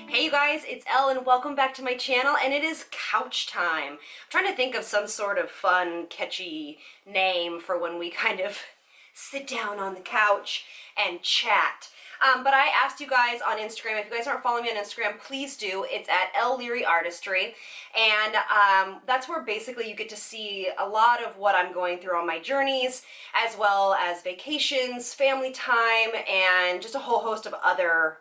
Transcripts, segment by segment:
Hey you guys, it's Elle and welcome back to my channel, and it is couch time. I'm trying to think of some sort of fun, catchy name for when we kind of sit down on the couch and chat. But I asked you guys on Instagram, if you guys aren't following me on Instagram, please do. It's at Elle Leary Artistry, and that's where basically you get to see a lot of what I'm going through on my journeys, as well as vacations, family time, and just a whole host of other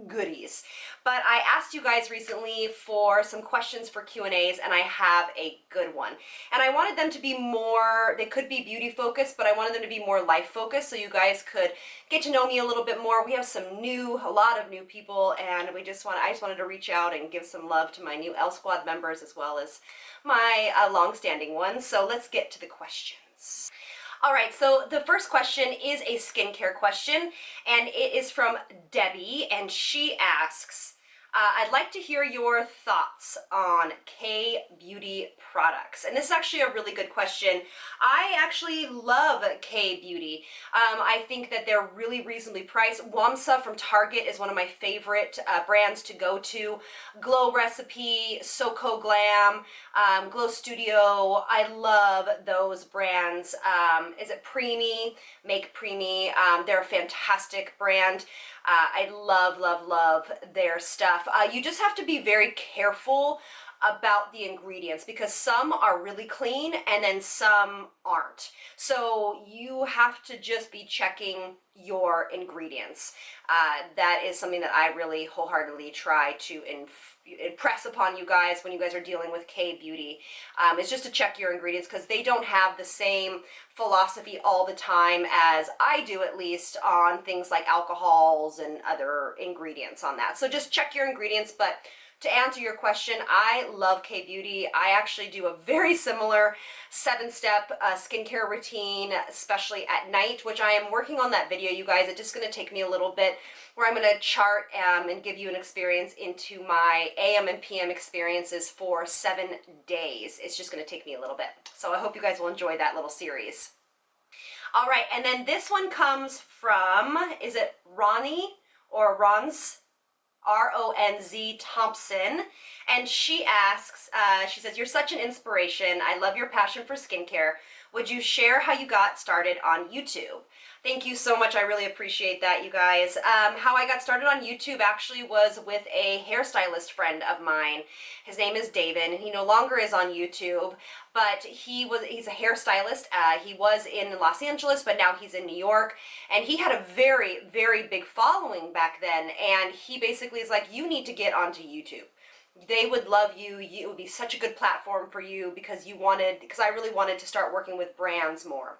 goodies. But I asked you guys recently for some questions for Q&As, and I have a good one. And I wanted them to be more, they could be beauty focused, but I wanted them to be more life focused so you guys could get to know me a little bit more. We have a lot of new people, and I just wanted to reach out and give some love to my new Elle Squad members as well as my long-standing ones. So let's get to the questions. All right, so the first question is a skincare question, and it is from Debbie, and she asks, I'd like to hear your thoughts on K-beauty products. And this is actually a really good question. I actually love K-beauty. I think that they're really reasonably priced. Wamsa from Target is one of my favorite brands to go to. Glow Recipe, SoCo Glam, Glow Studio. I love those brands. Is it Preemie? Make Preemie. They're a fantastic brand. I love their stuff. You just have to be very careful about the ingredients because some are really clean and then some aren't. So you have to just be checking your ingredients. That is something that I really wholeheartedly try to impress upon you guys when you guys are dealing with K-beauty. It's just to check your ingredients because they don't have the same philosophy all the time as I do, at least on things like alcohols and other ingredients on that. So just check your ingredients. But to answer your question, I love K-beauty. I actually do a very similar 7-step skincare routine, especially at night, which I am working on that video, you guys. It's just going to take me a little bit where I'm going to chart and give you an experience into my AM and PM experiences for 7 days. It's just going to take me a little bit. So I hope you guys will enjoy that little series. All right, and then this one comes from, is it Ronnie or Ronz? R-O-N-Z Thompson, and she asks, she says, you're such an inspiration. I love your passion for skincare. Would you share how you got started on YouTube? Thank you so much. I really appreciate that, you guys. How I got started on YouTube actually was with a hairstylist friend of mine. His name is David, and he no longer is on YouTube, but he's a hairstylist. He was in Los Angeles, but now he's in New York, and he had a very, very big following back then, and he basically is like, you need to get onto YouTube. They would love you. It would be such a good platform for you because I really wanted to start working with brands more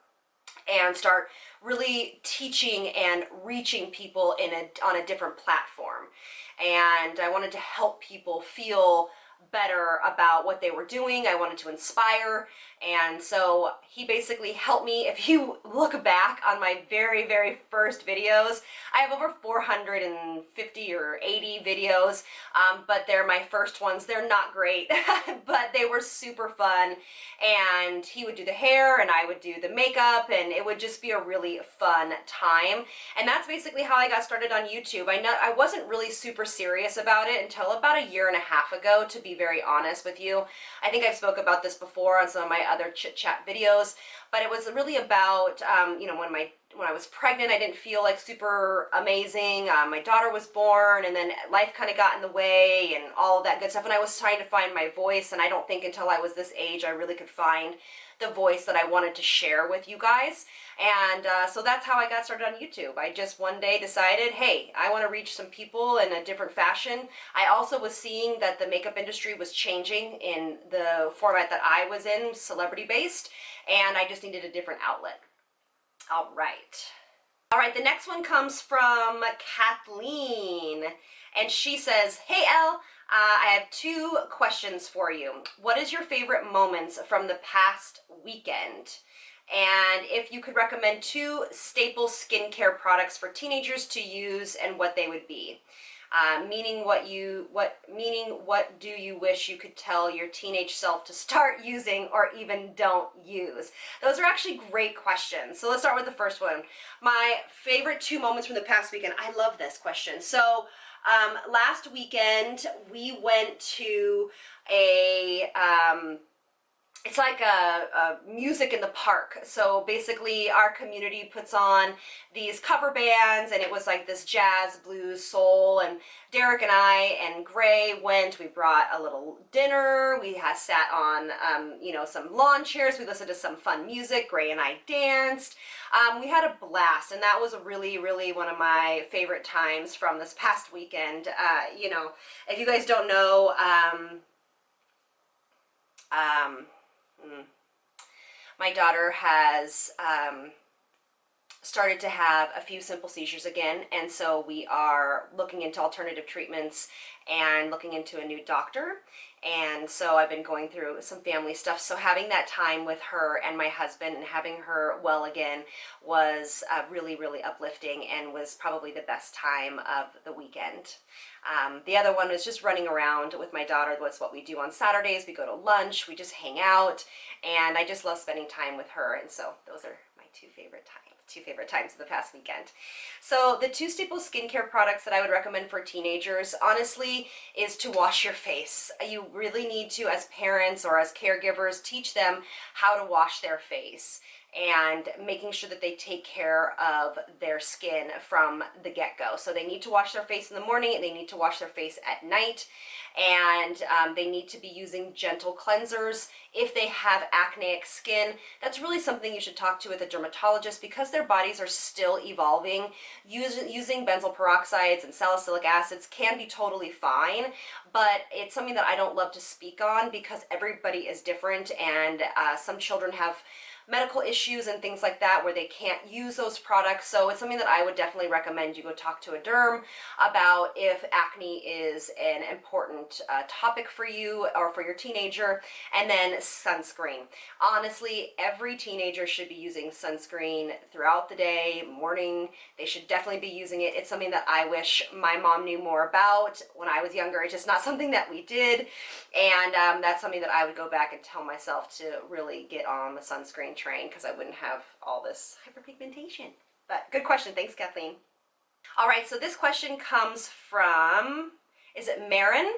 and start really teaching and reaching people on a different platform. And I wanted to help people feel better about what they were doing. I wanted to inspire, and so he basically helped me. If you look back on my very, very first videos, I have over 450 or 80 videos, but they're my first ones. They're not great, but they were super fun, and he would do the hair and I would do the makeup, and it would just be a really fun time. And that's basically how I got started on YouTube. I wasn't really super serious about it until about a year and a half ago, to be very honest with you. I think I've spoke about this before on some of my other chit chat videos, but it was really about, you know, when I was pregnant, I didn't feel like super amazing. My daughter was born, and then life kind of got in the way and all of that good stuff. And I was trying to find my voice, and I don't think until I was this age I really could find the voice that I wanted to share with you guys. And so that's how I got started on YouTube. I just one day decided, hey, I want to reach some people in a different fashion. I also was seeing that the makeup industry was changing in the format that I was in, celebrity based, and I just needed a different outlet. All right, the next one comes from Kathleen, and she says, hey Elle, I have 2 questions for you. What is your favorite moments from the past weekend? And if you could recommend 2 staple skincare products for teenagers to use and what they would be. meaning what do you wish you could tell your teenage self to start using or even don't use? Those are actually great questions. So let's start with the first one. My favorite 2 moments from the past weekend. I love this question. So last weekend we went to a it's like a music in the park. So basically our community puts on these cover bands, and it was like this jazz, blues, soul, and Derek and I and Gray went. We brought a little dinner. We had sat on, you know, some lawn chairs. We listened to some fun music. Gray and I danced. We had a blast, and that was really, really one of my favorite times from this past weekend. You know, if you guys don't know, my daughter has started to have a few simple seizures again, and so we are looking into alternative treatments and looking into a new doctor. And so I've been going through some family stuff. So having that time with her and my husband and having her well again was really, really uplifting, and was probably the best time of the weekend. The other one was just running around with my daughter. That's what we do on Saturdays. We go to lunch, we just hang out, and I just love spending time with her. And so those are my two favorite times of the past weekend. So the 2 staple skincare products that I would recommend for teenagers, honestly, is to wash your face. You really need to, as parents or as caregivers, teach them how to wash their face, and making sure that they take care of their skin from the get-go. So they need to wash their face in the morning, and they need to wash their face at night, and they need to be using gentle cleansers. If they have acneic skin, that's really something you should talk to with a dermatologist, because their bodies are still evolving. Using benzoyl peroxides and salicylic acids can be totally fine, but it's something that I don't love to speak on, because everybody is different, and some children have medical issues and things like that where they can't use those products. So it's something that I would definitely recommend you go talk to a derm about if acne is an important topic for you or for your teenager. And then sunscreen. Honestly, every teenager should be using sunscreen throughout the day, morning. They should definitely be using it. It's something that I wish my mom knew more about when I was younger. It's just not something that we did. And that's something that I would go back and tell myself to really get on the sunscreen train, because I wouldn't have all this hyperpigmentation. But good question. Thanks, Kathleen. All right, so this question comes from, is it Marin?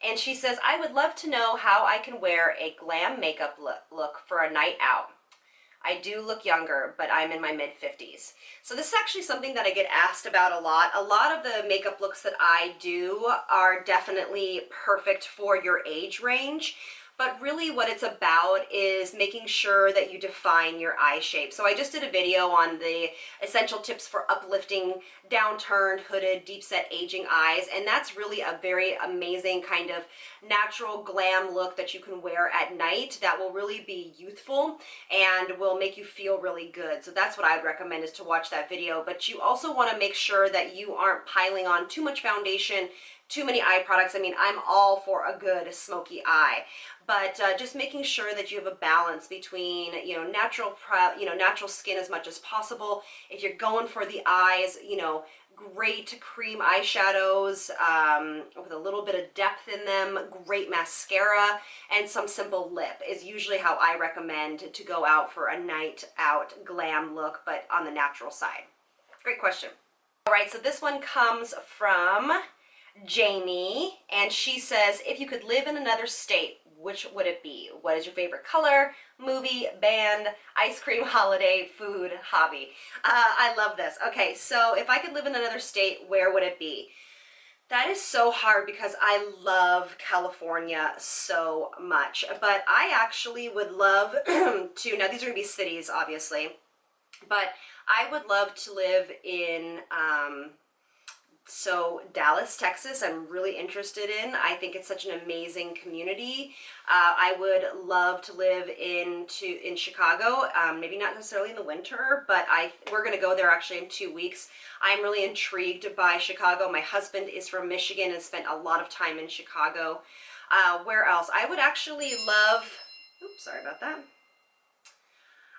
And she says, I would love to know how I can wear a glam makeup look for a night out. I do look younger, but I'm in my mid-50s. So this is actually something that I get asked about a lot. A lot of the makeup looks that I do are definitely perfect for your age range. But really what it's about is making sure that you define your eye shape. So I just did a video on the essential tips for uplifting, downturned, hooded, deep set aging eyes. And that's really a very amazing kind of natural glam look that you can wear at night that will really be youthful and will make you feel really good. So that's what I'd recommend, is to watch that video. But you also want to make sure that you aren't piling on too much foundation, too many eye products. I mean, I'm all for a good smoky eye, but just making sure that you have a balance between, you know, natural skin as much as possible. If you're going for the eyes, you know, great cream eyeshadows with a little bit of depth in them, great mascara, and some simple lip is usually how I recommend to go out for a night out glam look, but on the natural side. Great question. All right, so this one comes from Jamie, and she says, if you could live in another state, which would it be? What is your favorite color, movie, band, ice cream, holiday, food, hobby? I love this. Okay, so if I could live in another state, where would it be? That is so hard because I love California so much, but I actually would love to, now these are gonna be cities obviously, but I would love to live in so Dallas, Texas, I'm really interested in. I think it's such an amazing community. I would love to live in Chicago, maybe not necessarily in the winter, but we're going to go there actually in 2 weeks. I'm really intrigued by Chicago. My husband is from Michigan and spent a lot of time in Chicago. Where else? I would actually love, oops, sorry about that.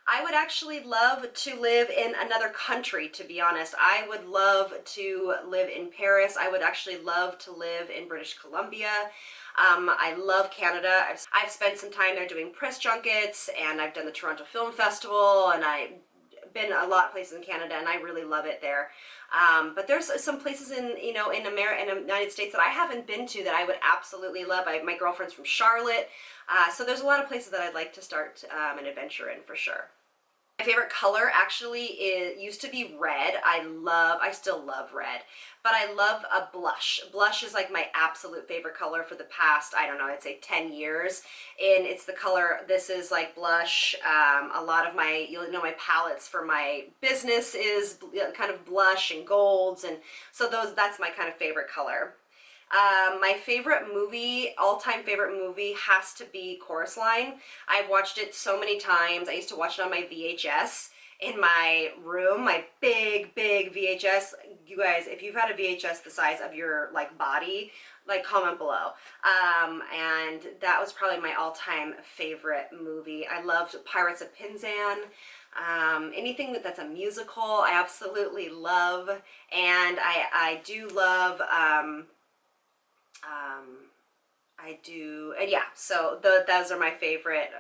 I would actually love to live in another country, to be honest. I would love to live in Paris. I would actually love to live in British Columbia. I love Canada. I've spent some time there doing press junkets, and I've done the Toronto Film Festival, and I've been a lot of places in Canada, and I really love it there. But there's some places in, you know, in America, in the United States that I haven't been to that I would absolutely love. My girlfriend's from Charlotte, so there's a lot of places that I'd like to start an adventure in for sure. My favorite color actually used to be red. I still love red, but I love a blush. Blush is like my absolute favorite color for the past, I don't know, I'd say 10 years. And it's the color, this is like blush. A lot of my, you'll know my palettes for my business is kind of blush and golds. And so that's my kind of favorite color. My favorite movie, all-time favorite movie, has to be Chorus Line. I've watched it so many times. I used to watch it on my VHS in my room, my big VHS. You guys, if you've had a VHS the size of your like body, like comment below. And that was probably my all-time favorite movie. I loved Pirates of Penzance. Anything that's a musical, I absolutely love. And I do love and yeah, so those are my favorite,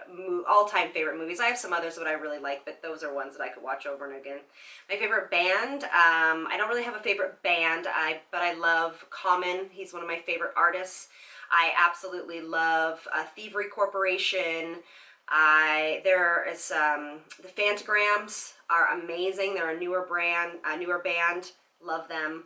all-time favorite movies. I have some others that I really like, but those are ones that I could watch over and again. My favorite band, I don't really have a favorite band, but I love Common. He's one of my favorite artists. I absolutely love Thievery Corporation. There is, the Phantagrams are amazing. They're a newer band, love them.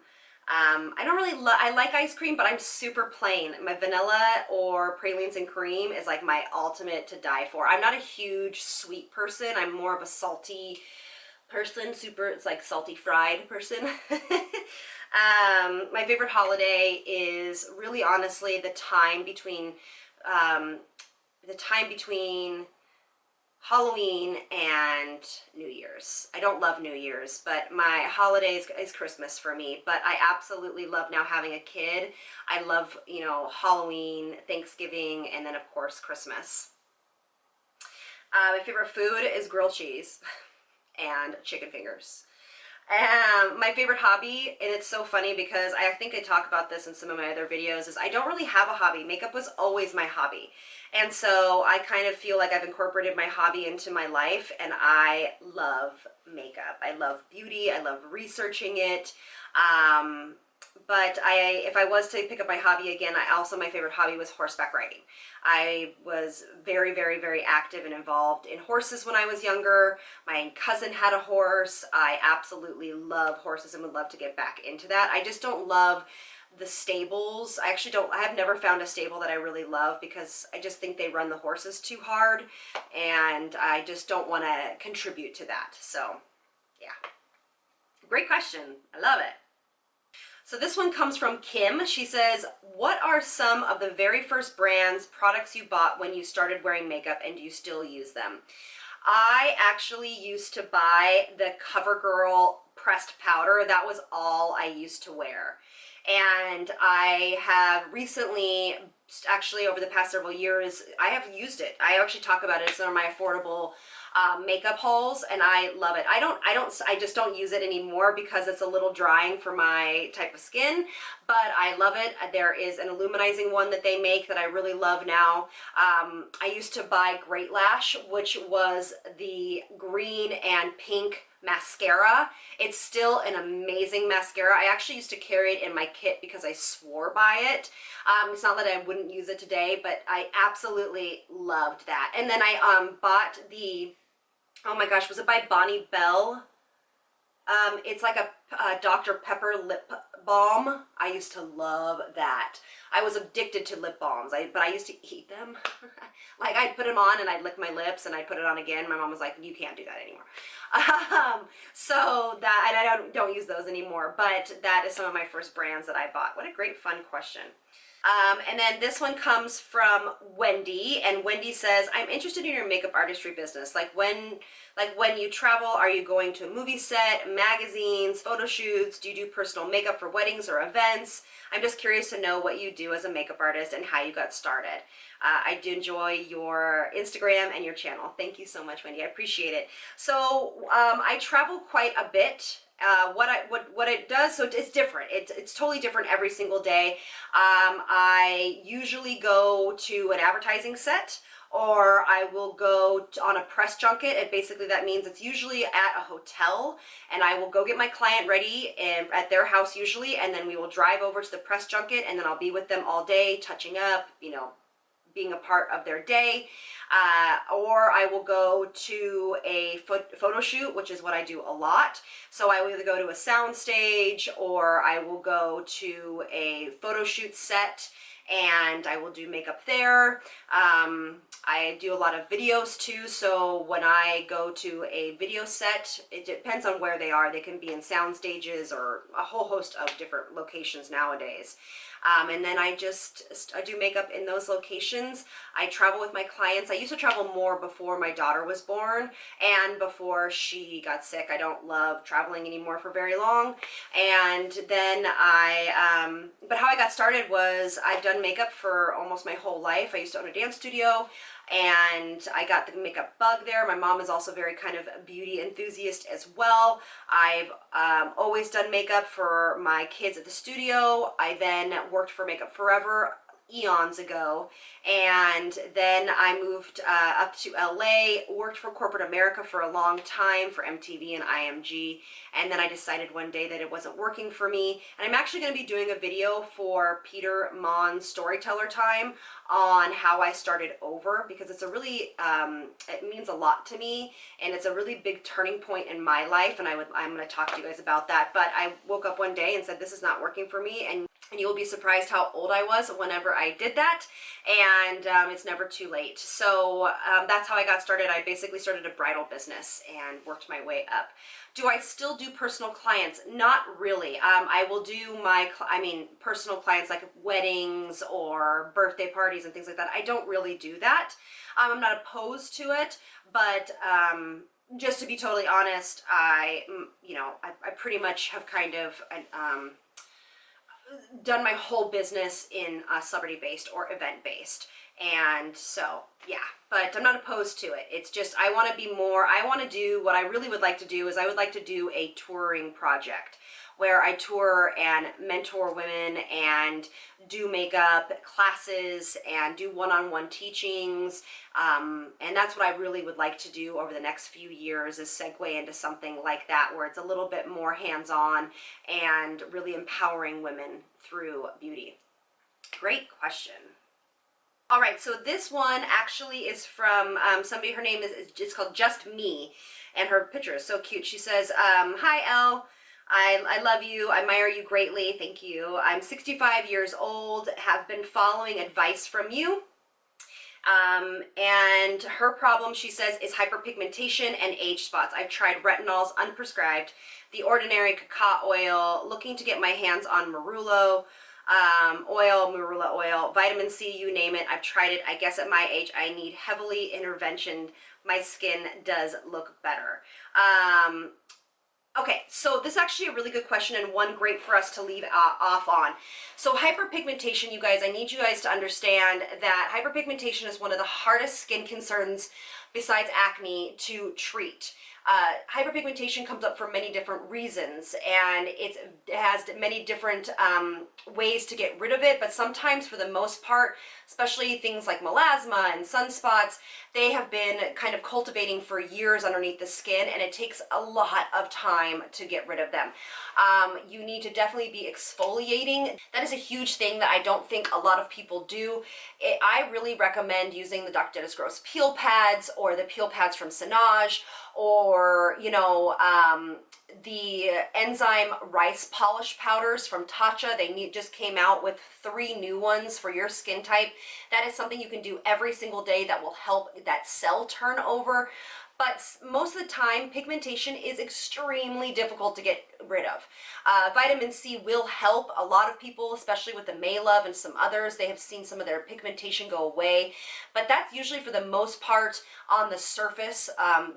I don't really I like ice cream, but I'm super plain. My vanilla or pralines and cream is like my ultimate to die for. I'm not a huge sweet person. I'm more of a salty person, it's like salty fried person. My favorite holiday is really honestly the time between Halloween and New Year's. I don't love New Year's, but my holidays is Christmas for me. But I absolutely love now having a kid. I love, you know, Halloween, Thanksgiving, and then of course Christmas. My favorite food is grilled cheese and chicken fingers. My favorite hobby, and it's so funny because I think I talk about this in some of my other videos, is I don't really have a hobby. Makeup was always my hobby. And so I kind of feel like I've incorporated my hobby into my life, and I love makeup. I love beauty. I love researching it. But if I was to pick up my hobby again, my favorite hobby was horseback riding. I was very active and involved in horses when I was younger. My cousin had a horse. I absolutely love horses and would love to get back into that. I just don't love the stables. I have never found a stable that I really love because I just think they run the horses too hard, and I just don't want to contribute to that. So yeah, great question. I love it. So this one comes from Kim. She says, what are some of the very first products you bought when you started wearing makeup, and do you still use them? I actually used to buy the CoverGirl pressed powder. That was all I used to wear. And I have recently, actually over the past several years, I have used it. I actually talk about it in some of my affordable makeup hauls, and I love it. I just don't use it anymore because it's a little drying for my type of skin, but I love it. There is an illuminizing one that they make that I really love now. I used to buy Great Lash, which was the green and pink mascara. It's still an amazing mascara. I actually used to carry it in my kit because I swore by it. It's not that I wouldn't use it today, but I absolutely loved that. And then I bought the, oh my gosh, was it by Bonnie Bell? It's like a Dr. Pepper lip balm. I used to love that. I was addicted to lip balms, but I used to eat them. Like I'd put them on and I'd lick my lips and I'd put it on again. My mom was like, you can't do that anymore. So that, and I don't use those anymore, but that is some of my first brands that I bought. What a great fun question. And then this one comes from Wendy, and Wendy says, I'm interested in your makeup artistry business. When you travel, are you going to a movie set, magazines, photo shoots? Do you do personal makeup for weddings or events? I'm just curious to know what you do as a makeup artist and how you got started. I do enjoy your Instagram and your channel. Thank you so much, Wendy. I appreciate it. So I travel quite a bit. What it does, so it's different. It's totally different every single day. I usually go to an advertising set, or I will go on a press junket, and basically that means it's usually at a hotel, and I will go get my client ready at their house usually, and then we will drive over to the press junket, and then I'll be with them all day, touching up, you know, being a part of their day. Or I will go to a photo shoot, which is what I do a lot. So I will either go to a sound stage, or I will go to a photo shoot set and I will do makeup there. I do a lot of videos too, so when I go to a video set, it depends on where they are. They can be in sound stages or a whole host of different locations nowadays. And then I do makeup in those locations. I travel with my clients. I used to travel more before my daughter was born and before she got sick. I don't love traveling anymore for very long. And then but how I got started was I've done makeup for almost my whole life. I used to own a dance studio, and I got the makeup bug there. My mom is also very kind of a beauty enthusiast as well. I've always done makeup for my kids at the studio. I then worked for Makeup Forever eons ago, and then I moved up to LA, worked for corporate America for a long time for MTV and IMG, and then I decided one day that it wasn't working for me. And I'm actually going to be doing a video for Peter Mon's Storyteller Time on how I started over, because it's a really it means a lot to me, and it's a really big turning point in my life, and I'm going to talk to you guys about that. But I woke up one day and said, this is not working for me, and you will be surprised how old I was whenever I did that, and it's never too late. So that's how I got started. I basically started a bridal business and worked my way up. Do I still do personal clients? Not really. I will do personal clients like weddings or birthday parties and things like that. I don't really do that. I'm not opposed to it, but just to be totally honest, I pretty much have kind of done my whole business in celebrity-based or event-based, and so yeah, but I'm not opposed to it. It's just I want to be more, I want to do what I really would like to do is I would like to do a touring project where I tour and mentor women and do makeup classes and do one-on-one teachings, and that's what I really would like to do over the next few years, is segue into something like that where it's a little bit more hands-on and really empowering women through beauty. Great question. All right, so this one actually is from somebody, her name is, it's called Just Me, and her picture is so cute. She says, hi Elle, I love you, I admire you greatly, thank you. I'm 65 years old, have been following advice from you. And her problem, she says, is hyperpigmentation and age spots. I've tried retinols unprescribed, the ordinary cacao oil, looking to get my hands on marula oil, vitamin C, you name it. I've tried it. I guess at my age, I need heavily intervention. My skin does look better. Okay, so this is actually a really good question and one great for us to leave off on. So hyperpigmentation, you guys, I need you guys to understand that hyperpigmentation is one of the hardest skin concerns besides acne to treat. Hyperpigmentation comes up for many different reasons, and it has many different ways to get rid of it, but sometimes for the most part, especially things like melasma and sunspots, they have been kind of cultivating for years underneath the skin, and it takes a lot of time to get rid of them. You need to definitely be exfoliating. That is a huge thing that I don't think a lot of people do. I really recommend using the Dr. Dennis Gross peel pads, or the peel pads from Sinage, or the enzyme rice polish powders from Tatcha. They just came out with 3 new ones for your skin type. That is something you can do every single day that will help that cell turnover. but most of the time, pigmentation is extremely difficult to get rid of. Vitamin C will help a lot of people, especially with the May Love and some others. They have seen some of their pigmentation go away, but that's usually for the most part on the surface.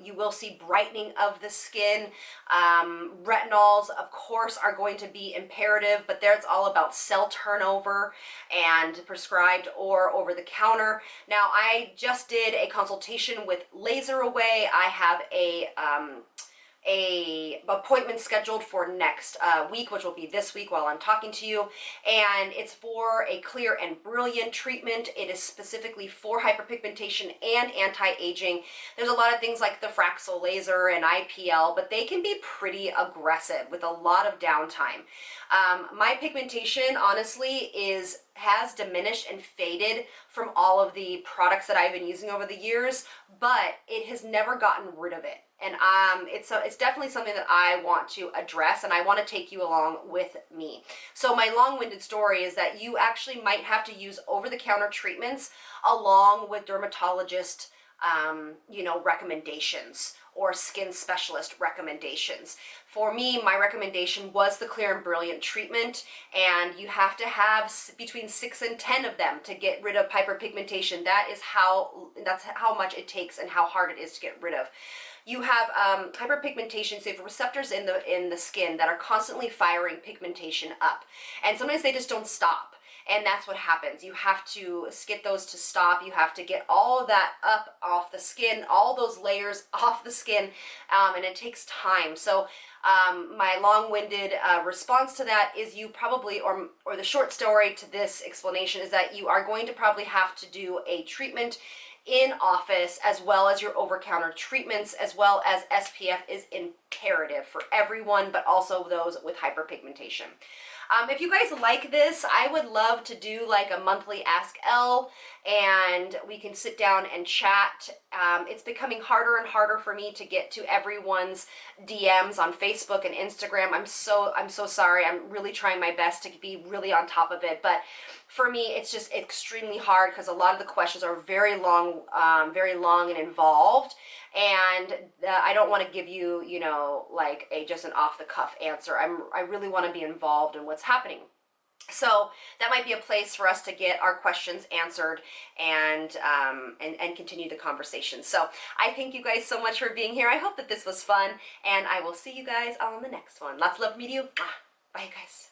You will see brightening of the skin. Retinols, of course, are going to be imperative, but there it's all about cell turnover and prescribed or over the counter. Now, I just did a consultation with Laser Away. I have a appointment scheduled for next week, which will be this week while I'm talking to you, and it's for a clear and brilliant treatment. It is specifically for hyperpigmentation and anti-aging. There's a lot of things like the Fraxel laser and IPL, but they can be pretty aggressive with a lot of downtime. My pigmentation, honestly, has diminished and faded from all of the products that I've been using over the years, but it has never gotten rid of it. And it's definitely something that I want to address, and I want to take you along with me. So my long-winded story is that you actually might have to use over-the-counter treatments along with dermatologist recommendations or skin specialist recommendations. For me, my recommendation was the Clear and Brilliant treatment, and you have to have between 6 and 10 of them to get rid of hyperpigmentation. That's how much it takes and how hard it is to get rid of. You have hyperpigmentation, so you have receptors in the skin that are constantly firing pigmentation up, and sometimes they just don't stop. And that's what happens. You have to get those to stop. You have to get all of that up off the skin, all those layers off the skin, and it takes time. So my long-winded response to that is you probably, or the short story to this explanation is that you are going to probably have to do a treatment in office as well as your over-counter treatments, as well as SPF is imperative for everyone, but also those with hyperpigmentation. If you guys like this, I would love to do like a monthly Ask Elle, and we can sit down and chat. It's becoming harder and harder for me to get to everyone's DMs on Facebook and Instagram. I'm so sorry. I'm really trying my best to be really on top of it, but for me, it's just extremely hard because a lot of the questions are very long and involved, and I don't want to give you, like just an off-the-cuff answer. I really want to be involved in what's happening. So that might be a place for us to get our questions answered and continue the conversation. So I thank you guys so much for being here. I hope that this was fun, and I will see you guys on the next one. Lots of love from me to you. Bye, you guys.